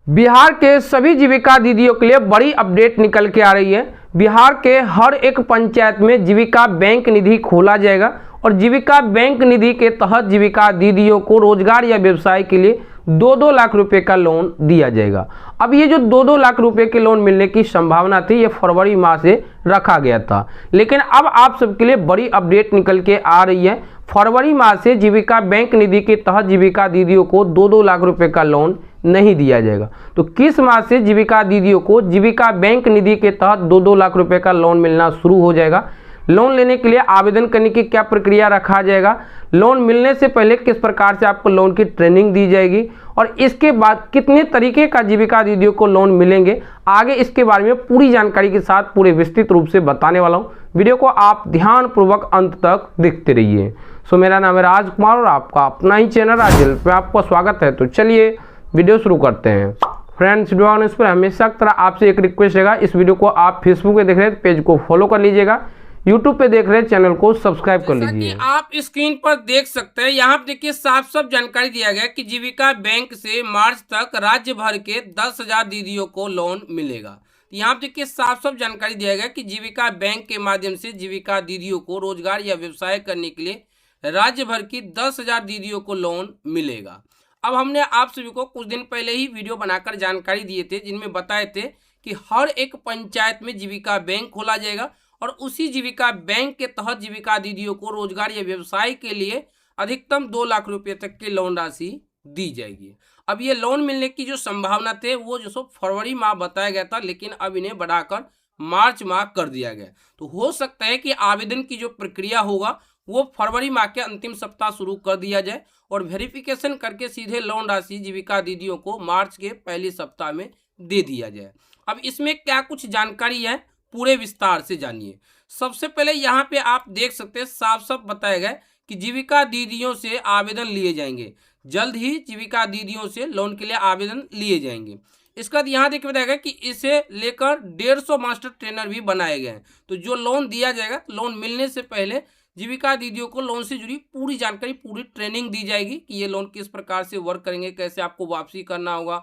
बिहार के सभी जीविका दीदियों के लिए बड़ी अपडेट निकल के आ रही है। बिहार के हर एक पंचायत में जीविका बैंक निधि खोला जाएगा और जीविका बैंक निधि के तहत जीविका दीदियों को रोजगार या व्यवसाय के लिए 2-2 लाख रुपए का लोन दिया जाएगा। अब ये जो 2-2 लाख रुपए के लोन मिलने की संभावना थी, ये फरवरी माह से रखा गया था, लेकिन अब आप सबके लिए बड़ी अपडेट निकल के आ रही है। फरवरी माह से जीविका बैंक निधि के तहत जीविका दीदियों को 2-2 लाख रुपए का लोन नहीं दिया जाएगा। तो किस माह से जीविका दीदियों को जीविका बैंक निधि के तहत 2-2 लाख रुपए का लोन मिलना शुरू हो जाएगा? लोन लेने के लिए आवेदन करने की क्या प्रक्रिया रखा जाएगा? लोन मिलने से पहले किस प्रकार से आपको लोन की ट्रेनिंग दी जाएगी और इसके बाद कितने तरीके का जीविका दीदियों को लोन मिलेंगे, आगे इसके बारे में पूरी जानकारी के साथ पूरे विस्तृत रूप से बताने वाला हूँ। वीडियो को आप ध्यानपूर्वक अंत तक देखते रहिए। सो मेरा नाम है राजकुमार और आपका अपना ही चैनल राजल पे आपका स्वागत है। तो चलिए वीडियो शुरू करते हैं। फ्रेंड्स, वीडियो आने पर हमेशा की तरह आपसे एक रिक्वेस्ट रहेगा, इस वीडियो को आप फेसबुक पे देख रहे हैं पेज को फॉलो कर लीजिएगा, यूट्यूब पे देख रहे हैं चैनल को सब्सक्राइब कर लीजिए। आप स्क्रीन पर देख सकते हैं, यहाँ पे देखिए साफ साफ जानकारी दिया गया कि जीविका बैंक से मार्च तक राज्य भर के 10,000 दीदियों को लोन मिलेगा। यहाँ पे देखिए साफ साफ जानकारी दिया गया कि जीविका बैंक के माध्यम से जीविका दीदियों को रोजगार या व्यवसाय करने के लिए राज्य भर की 10,000 दीदियों को लोन मिलेगा। अब हमने आप सभी को कुछ दिन पहले ही वीडियो बनाकर जानकारी दिए थे, जिनमें बताए थे कि हर एक पंचायत में जीविका बैंक खोला जाएगा और उसी जीविका बैंक के तहत जीविका दीदियों को रोजगार या व्यवसाय के लिए अधिकतम 2 लाख रुपए तक की लोन राशि दी जाएगी। अब ये लोन मिलने की जो संभावना थे वो जो फरवरी माह बताया गया था, लेकिन अब इन्हें बढ़ाकर मार्च माह कर दिया गया। तो हो सकता है कि आवेदन की जो प्रक्रिया होगा वो फरवरी माह के अंतिम सप्ताह शुरू कर दिया जाए और वेरिफिकेशन करके सीधे लोन राशि जीविका दीदियों को मार्च के पहले सप्ताह में दे दिया जाए। अब इसमें क्या कुछ जानकारी है, पूरे विस्तार से जानिए। सबसे पहले यहाँ पे आप देख सकते हैं साफ साफ बताया गया कि जीविका दीदियों से आवेदन लिए जाएंगे। जल्द ही जीविका दीदियों से लोन के लिए आवेदन लिए जाएंगे। इसके बाद यहाँ देखिए बताया गया कि इसे लेकर 150 मास्टर ट्रेनर भी बनाए गए हैं। तो जो लोन दिया जाएगा, लोन मिलने से पहले जीविका दीदियों को लोन से जुड़ी पूरी जानकारी, पूरी ट्रेनिंग दी जाएगी कि ये लोन किस प्रकार से वर्क करेंगे, कैसे आपको वापसी करना होगा,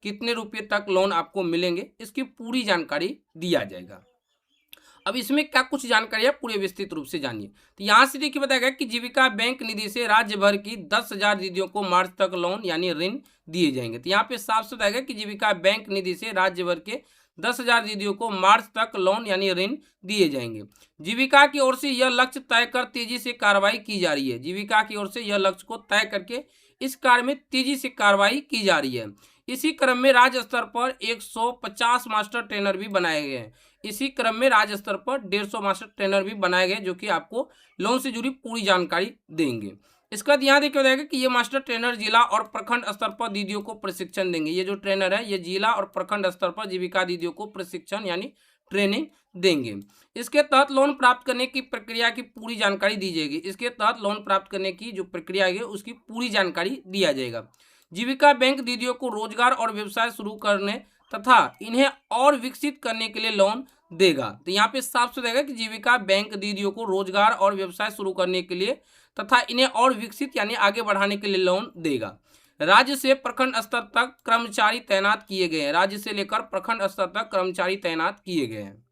कितने रुपये तक लोन आपको मिलेंगे, इसकी पूरी जानकारी दिया जाएगा। अब इसमें क्या कुछ जानकारी है पूरे विस्तृत रूप से जानिए। तो यहाँ से देखिए बताया गया कि जीविका बैंक निधि से राज्य भर की 10,000 दीदियों को मार्च तक लोन यानी ऋण दिए जाएंगे। तो यहाँ पे साफ साफ बताया गया कि जीविका बैंक निधि से राज्य भर के 10,000 दीदियों को मार्च तक लोन यानी ऋण दिए जाएंगे। जीविका की ओर से यह लक्ष्य तय कर तेजी से कार्रवाई की जा रही है। जीविका की ओर से यह लक्ष्य को तय करके इस कार्य में तेजी से कार्रवाई की जा रही है। इसी क्रम में राज्य स्तर पर 150 मास्टर ट्रेनर भी बनाए गए हैं। इसी क्रम में राज्य स्तर पर 150 मास्टर ट्रेनर भी बनाए गए जो कि आपको लोन से जुड़ी पूरी जानकारी देंगे। इसका बाद यहाँ देखिए बताएगा कि ये मास्टर ट्रेनर जिला और प्रखंड स्तर पर दीदियों को प्रशिक्षण देंगे। ये जो ट्रेनर है ये जिला और प्रखंड स्तर पर जीविका दीदियों को प्रशिक्षण यानी ट्रेनिंग देंगे। इसके तहत लोन प्राप्त करने की प्रक्रिया की पूरी जानकारी दी जाएगी। इसके तहत लोन प्राप्त करने की जो प्रक्रिया है उसकी पूरी जानकारी दिया जाएगा। जीविका बैंक दीदियों को रोजगार और व्यवसाय शुरू करने तथा इन्हें और विकसित करने के लिए लोन देगा। तो यहाँ पे साफ साफ रहेगा कि जीविका बैंक दीदियों को रोजगार और व्यवसाय शुरू करने के लिए तथा इन्हें और विकसित यानी आगे बढ़ाने के लिए लोन देगा। राज्य से प्रखंड स्तर तक कर्मचारी तैनात किए गए हैं। राज्य से लेकर प्रखंड स्तर तक कर्मचारी तैनात किए गए हैं।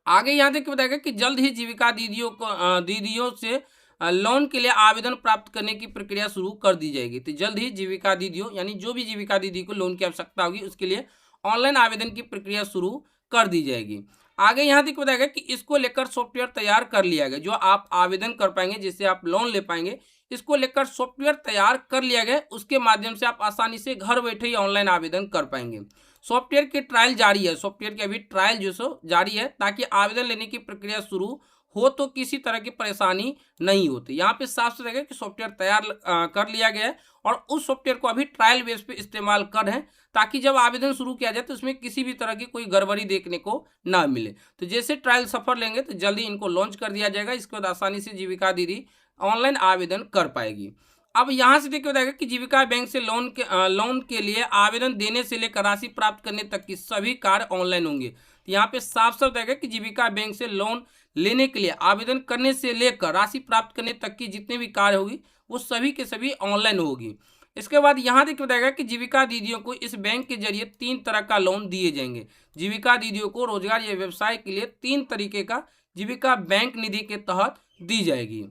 आगे यहाँ देखिए बताएगा कि जल्द ही जीविका दीदियों से लोन के लिए आवेदन प्राप्त करने की प्रक्रिया शुरू कर दी जाएगी। तो जल्द ही जीविका दीदियों यानी जो भी जीविका दीदी को लोन की आवश्यकता होगी उसके लिए ऑनलाइन आवेदन की प्रक्रिया शुरू कर दी जाएगी। आगे यहाँ देखिए बताएगा कि इसको लेकर सॉफ्टवेयर तैयार कर लिया गया, जो आप आवेदन कर पाएंगे, जिससे आप लोन ले पाएंगे। इसको लेकर सॉफ्टवेयर तैयार कर लिया गया, उसके माध्यम से आप आसानी से घर बैठे ही ऑनलाइन आवेदन कर पाएंगे। सॉफ्टवेयर की ट्रायल जारी है। सॉफ्टवेयर की अभी ट्रायल जो जारी है ताकि आवेदन लेने की प्रक्रिया शुरू हो तो किसी तरह की परेशानी नहीं होती। यहाँ पे साफ साफ रहेगा कि सॉफ्टवेयर तैयार कर लिया गया है और उस सॉफ्टवेयर को अभी ट्रायल बेस पे इस्तेमाल कर रहे हैं ताकि जब आवेदन शुरू किया जाए तो उसमें किसी भी तरह की कोई गड़बड़ी देखने को ना मिले। तो जैसे ट्रायल सफल लेंगे तो जल्दी इनको लॉन्च कर दिया जाएगा। इसके बाद आसानी से जीविका दीदी ऑनलाइन आवेदन कर पाएगी। अब यहाँ से देखिए बताएगा कि जीविका बैंक से लोन के लिए आवेदन देने से लेकर राशि प्राप्त करने तक की सभी कार्य ऑनलाइन होंगे। तो यहाँ पे साफ साफ बताएगा कि जीविका बैंक से लोन लेने के लिए आवेदन करने से लेकर राशि प्राप्त करने तक की जितने भी कार्य होगी वो सभी के सभी ऑनलाइन होगी। इसके बाद यहाँ देखिए बताएगा कि जीविका दीदियों को इस बैंक के जरिए 3 तरह का लोन दिए जाएंगे। जीविका दीदियों को रोजगार या व्यवसाय के लिए 3 तरीके का जीविका बैंक निधि के तहत दी जाएगी।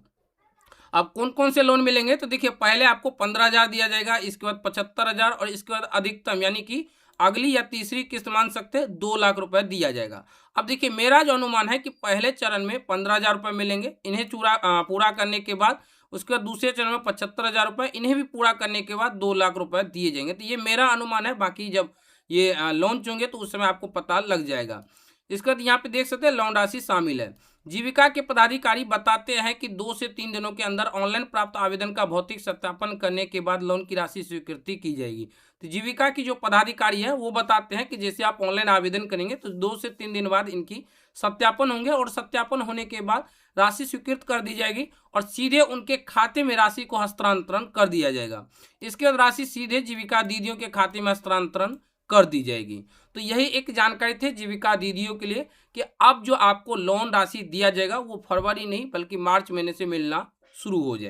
अब कौन कौन से लोन मिलेंगे, तो देखिए पहले आपको 15,000 दिया जाएगा, इसके बाद 75,000 और इसके बाद अधिकतम यानी कि अगली या तीसरी किस्त मान सकते हैं 2 लाख रुपए दिया जाएगा। अब देखिए मेरा जो अनुमान है कि पहले चरण में 15,000 रुपये मिलेंगे, इन्हें पूरा करने के बाद उसके बाद दूसरे चरण में 75,000 रुपये, इन्हें भी पूरा करने के बाद 2 लाख रुपए दिए जाएंगे। तो ये मेरा अनुमान है, बाकी जब ये लॉन्च होंगे तो उस समय आपको पता लग जाएगा। इसके बाद यहाँ पे देख सकते हैं लोन राशि शामिल है। जीविका के पदाधिकारी बताते हैं कि 2 से 3 दिनों के अंदर ऑनलाइन प्राप्त आवेदन का भौतिक सत्यापन करने के बाद लोन की राशि स्वीकृति की जाएगी। तो जीविका की जो पदाधिकारी है वो बताते हैं कि जैसे आप ऑनलाइन आवेदन करेंगे तो 2 से 3 दिन बाद इनकी सत्यापन होंगे और सत्यापन होने के बाद राशि स्वीकृत कर दी जाएगी और सीधे उनके खाते में राशि को हस्तांतरण कर दिया जाएगा। इसके बाद राशि सीधे जीविका दीदियों के खाते में हस्तांतरण कर दी जाएगी। तो यही एक जानकारी थी जीविका दीदियों के लिए कि अब जो आपको लोन राशि दिया जाएगा वो फरवरी नहीं बल्कि मार्च महीने से मिलना शुरू हो जाए।